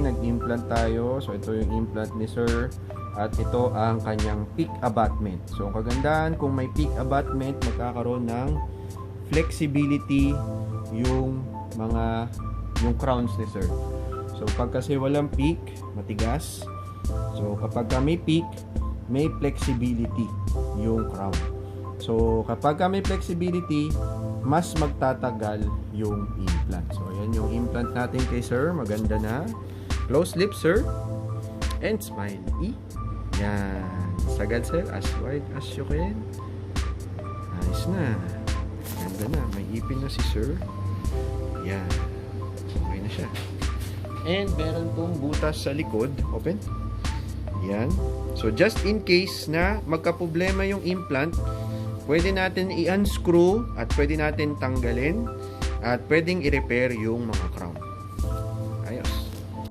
Nag-implant tayo. So, ito yung implant ni Sir. At ito ang kanyang peak abutment. So, ang kagandahan, kung may peak abutment, magkakaroon ng flexibility yung crowns ni Sir. So, pag kasi walang peak, matigas. So, kapag may peak, may flexibility yung crown. So, kapag may flexibility, mas magtatagal yung implant. So, ayan yung implant natin kay Sir. Maganda na. Close lips, Sir. And smile. Yan. Sagad, Sir. As wide as you can. Ayos na. Ganda na. May ipin na si Sir. Yan. Okay na siya. And meron pong butas sa likod. Open. Yan. So, just in case na magka-problema yung implant, pwede natin i-unscrew at pwede natin tanggalin at pwedeng i-repair yung mga crown.